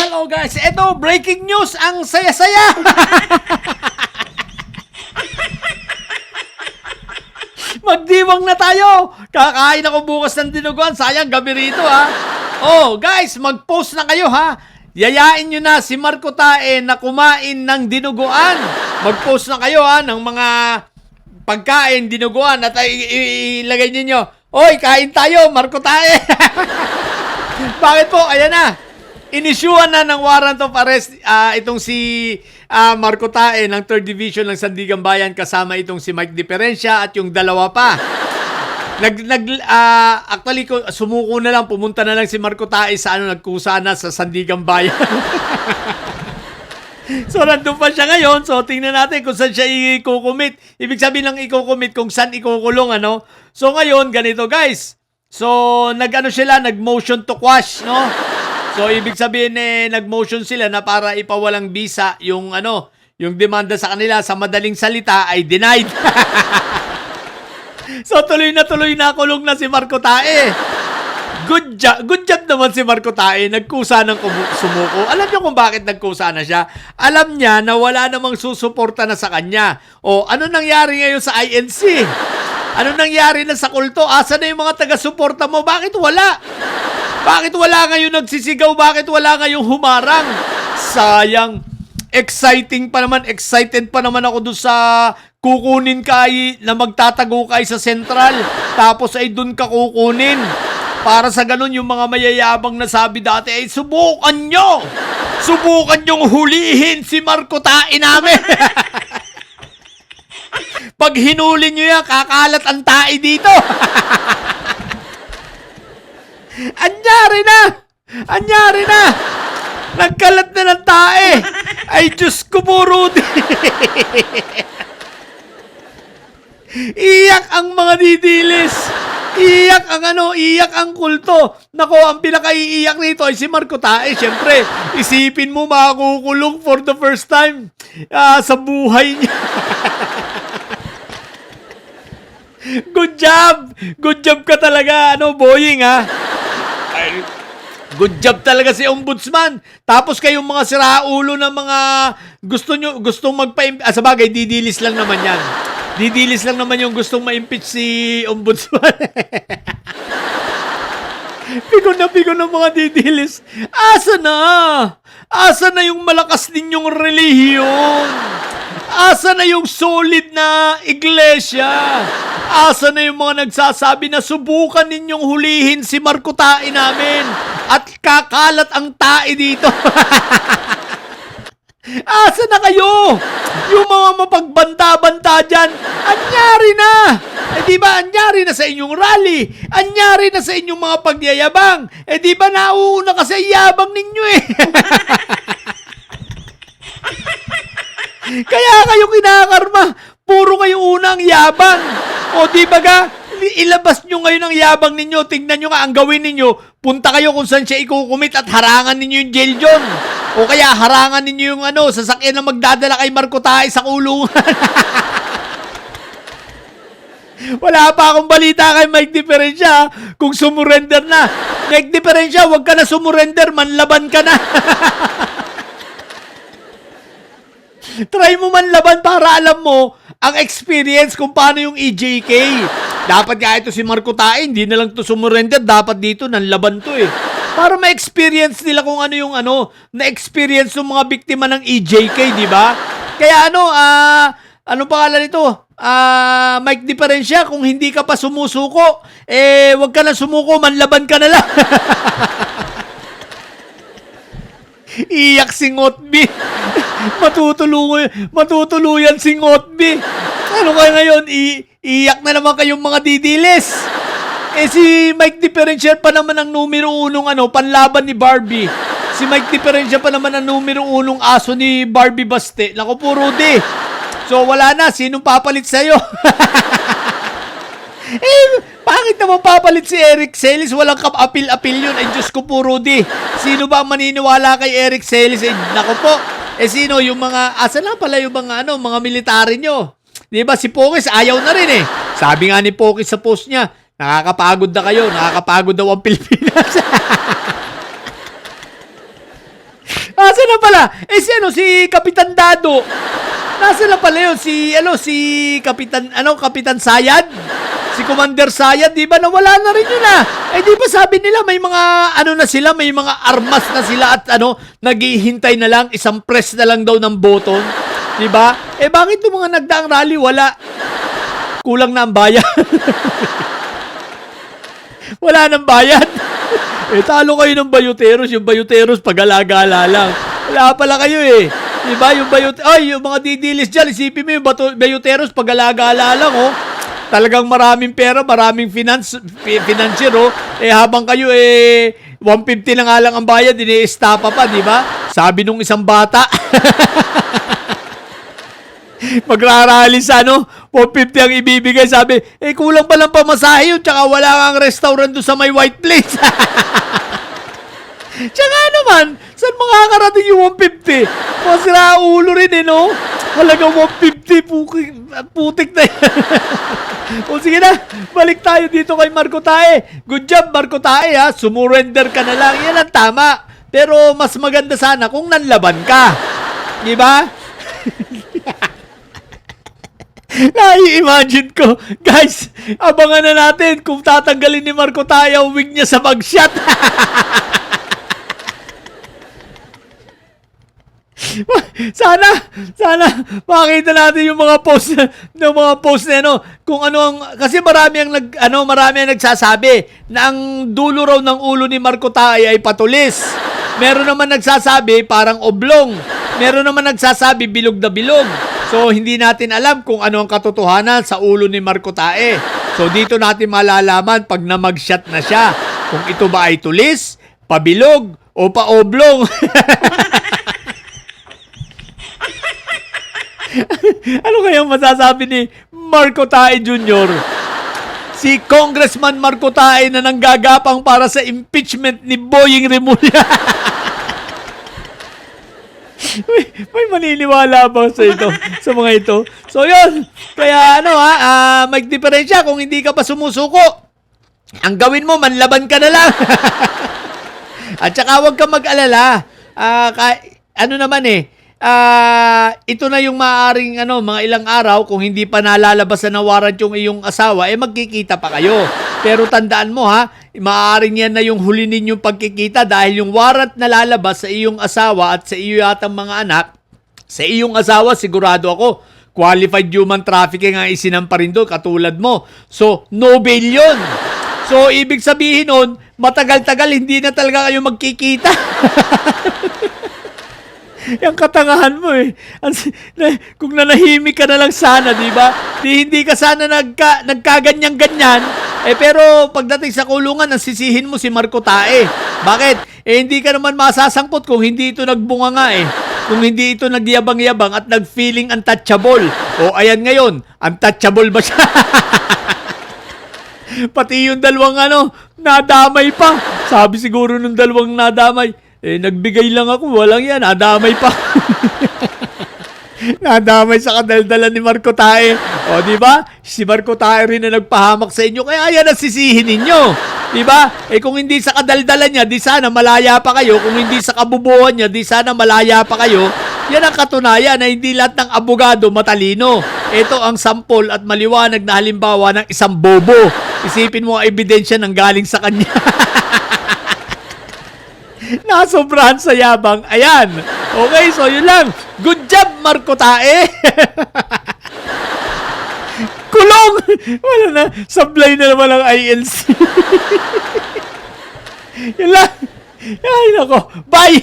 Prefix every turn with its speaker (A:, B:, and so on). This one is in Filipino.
A: Hello guys, eto breaking news, ang saya-saya. Magdiwang na tayo. Kakain ako bukas ng dinuguan, sayang gabi rito ha. Oh guys, mag-post na kayo ha. Yayain nyo na si Marco Tae na kumain ng dinuguan. Mag-post na kayo ha ng mga pagkain, dinuguan at ilagay ninyo, oy, kain tayo, Marco Tae. Bakit po? Ayan na. Inisyuhan na ng warrant of arrest itong si Marco Tae ng 3rd Division ng Sandigan Bayan kasama itong si Mike Diferencia at yung dalawa pa. Actually, sumuko na lang, pumunta na lang si Marco Tae sa nagkusa na sa Sandigan Bayan. So, nandun pa siya ngayon. So, tingnan natin kung saan siya i-commit. Ibig sabihin lang i-commit kung saan ikukulong, ano? So, ngayon, ganito, guys. So, nag-motion to quash, no? So, ibig sabihin, nag-motion sila na para ipawalang visa yung, yung demanda sa kanila sa madaling salita ay denied. So, tuloy na kulong na si Marco Tae. Good job naman si Marco Tae. Nagkusa ng sumuko. Alam niyo kung bakit nagkusa na siya? Alam niya na wala namang susuporta na sa kanya. O, ano nangyari ngayon sa INC? Ano nangyari na sa kulto? Asa na yung mga taga-suporta mo? Bakit wala? Bakit wala ngayon nagsisigaw? Bakit wala ngayong humarang? Sayang. Excited pa naman ako doon sa kukunin kay na magtatago kay sa Central. Tapos ay doon ka kukunin. Para sa ganun, yung mga mayayabang na sabi dati, ay subukan nyo! Subukan nyong hulihin si Marco Tae namin! Pag hinuli nyo yan, kakalat ang tae dito! Anyari na! Nagkalat na ng tae! Ay, Diyos ko po, Rudy! Iyak ang mga didilis! Iyak ang kulto. Nako, ang pinakaiiyak nito ay si Marco Tae. Siyempre, isipin mo makukulong for the first time sa buhay niya. Good job! Good job ka talaga, Boying, ha? Good job talaga si Ombudsman. Tapos kayong mga siraulo na mga gustong sa bagay, didilis lang naman yan. Didilis lang naman yung gustong ma-impeach si Ombudsman. Pigon na mga didilis. Asa na yung malakas ninyong relihiyon? Asa na yung solid na iglesia? Asa na yung mga nagsasabi na subukan ninyong hulihin si Marco Tae namin at kakalat ang tae dito? Asa na kayo? Yung mga mapagbanta-banta dyan, anyari na! Diba, anyari na sa inyong rally? Anyari na sa inyong mga pagyayabang? Diba, nauuna kasi yabang ninyo eh. Kaya kayo kinakarma. Puro kayo unang yabang. O diba ga, ilabas nyo ngayon ang yabang ninyo. Tingnan nyo nga ang gawin ninyo. Punta kayo kung saan siya ikukumit at harangan ninyo yung jail dyan. O kaya harangan ninyo yung sasakyan na magdadala kay Marco Tae sa kulungan. Wala pa akong balita kay Mike Diferencia kung sumurrender na. Mike Diferencia, huwag ka na sumurrender, manlaban ka na. Try mo manlaban para alam mo ang experience kung paano yung EJK. Dapat nga ito si Marco Tae, hindi na lang ito sumurrender, dapat dito nanlaban to eh. Para ma-experience nila kung ano yung na-experience ng mga biktima ng EJK, di ba? Kaya ano pangalan nito? Mike Diferencia, kung hindi ka pa sumusuko, wag ka na sumuko, manlaban ka na lang. Iyak si Ngotbi. Matutuluyan si Ngotbi. Ano kayo ngayon? Iyak na naman kayong mga didilis. Si Mike Diferencia pa naman ang numero 1 panlaban ni Barbie. Si Mike Diferencia pa naman ang numero 1 aso ni Barbie Baste. Naku po, Rudy. So, wala na. Sinong papalit sa'yo? Bakit naman papalit si Eric Celis? Walang apil-apil yun. Diyos ko po, Rudy. Sino ba ang maniniwala kay Eric Celis? Naku po. Sino? Yung mga, asa lang pala yung mga military nyo. Di ba? Si Pokis, ayaw na rin eh. Sabi nga ni Pokis sa post niya, nakakapagod na kayo. Nakakapagod daw ang Pilipinas. Nasaan na pala? Si Kapitan Dado. Nasaan na pala yun? Si Kapitan Sayad? Si Commander Sayad, di ba? Nawala na rin yun ah. Di ba sabi nila may mga, may mga armas na sila at naghihintay na lang, isang press na lang daw ng button. Di ba? Bakit yung mga nagdaang rally, wala? Kulang na ang bayan. Wala nang bayan. Talo kayo ng Bayuteros. Yung Bayuteros, pag-alagala lang. Wala pala kayo eh. Diba? Yung mga didilis dyan, isipin mo yung Bayuteros, pag-alagala lang oh. Talagang maraming pera, maraming financier oh. Habang kayo 150 na nga lang ang bayad, ini-estapa pa, diba? Sabi nung isang bata. Magrarally sa 150 ang ibibigay. Sabi, kulang pa lang pamasahe yun, tsaka wala kang restaurant doon sa may White Plains. Tsaka naman, saan makakarating yung 150? Masira ulo rin no? Halagang 150, putik na yan. O sige na, balik tayo dito kay Marco Tae. Good job, Marco Tae ha. Sumurrender ka na lang. Yan ang tama. Pero mas maganda sana kung nanlaban ka. Di ba? Nai-imagine ko. Guys, abangan na natin kung tatanggalin ni Marco Tae ang wig niya sa mugshot. Sana makita natin yung mga post na kung kasi marami ang nagsasabi na ang dulo raw ng ulo ni Marco Tae ay patulis. Meron naman nagsasabi parang oblong. Meron naman nagsasabi bilog na bilog. So hindi natin alam kung ano ang katotohanan sa ulo ni Marco Tae. So dito natin malalaman pag na-mugshot na siya kung ito ba ay tulis, pabilog o pa-oblong. Ano kayang masasabi ni Marco Tae Jr.? Si Congressman Marco Tae na nanggagapang para sa impeachment ni Boying Remulla. may maniniwala ba sa mga ito? So yun, kaya may diferensya kung hindi ka pa sumusuko. Ang gawin mo, manlaban ka na lang. At saka huwag ka mag-alala. Ito na yung maaaring mga ilang araw kung hindi pa nalalabasan na warrant yung iyong asawa, magkikita pa kayo. Pero tandaan mo maaaring yan na yung huli ninyong pagkikita dahil yung warrant na lalabas sa iyong asawa at sa iyo yatang mga anak, sa iyong asawa sigurado ako, qualified human trafficking ang isinampa rin doon katulad mo. So, no bail yun. So, ibig sabihin nun, matagal-tagal hindi na talaga kayo magkikita. Yung katangahan mo kung nanahimik ka na lang sana, di ba? Hindi ka sana nagkaganyan-ganyan. Pero pagdating sa kulungan, nasisihin mo si Marco Tae. Bakit? Hindi ka naman masasangkot kung hindi ito nagbunga nga Kung hindi ito nagyabang-yabang at nag-feeling untouchable. O ayan ngayon, untouchable ba siya? Pati yung dalawang nadamay pa. Sabi siguro nung dalawang nadamay, nagbigay lang ako, walang yan, nadamay pa. Nadamay sa kadaldalan ni Marco Tae. O, di ba? Si Marco Tae rin na nagpahamak sa inyo, kaya yan ang sisihin ninyo. Di ba? Kung hindi sa kadaldalan niya, di sana malaya pa kayo. Kung hindi sa kabubuhan niya, di sana malaya pa kayo. Yan ang katunayan na hindi lahat ng abogado matalino. Ito ang sampol at maliwanag na halimbawa ng isang bobo. Isipin mo ang ebidensya ng galing sa kanya. Nasobrahan sa yabang. Ayan. Okay, so yun lang. Good job, Marco Tae. Kulong! Wala na. Sablay na naman ang ILC. Yun lang. Ay, nako. Bye!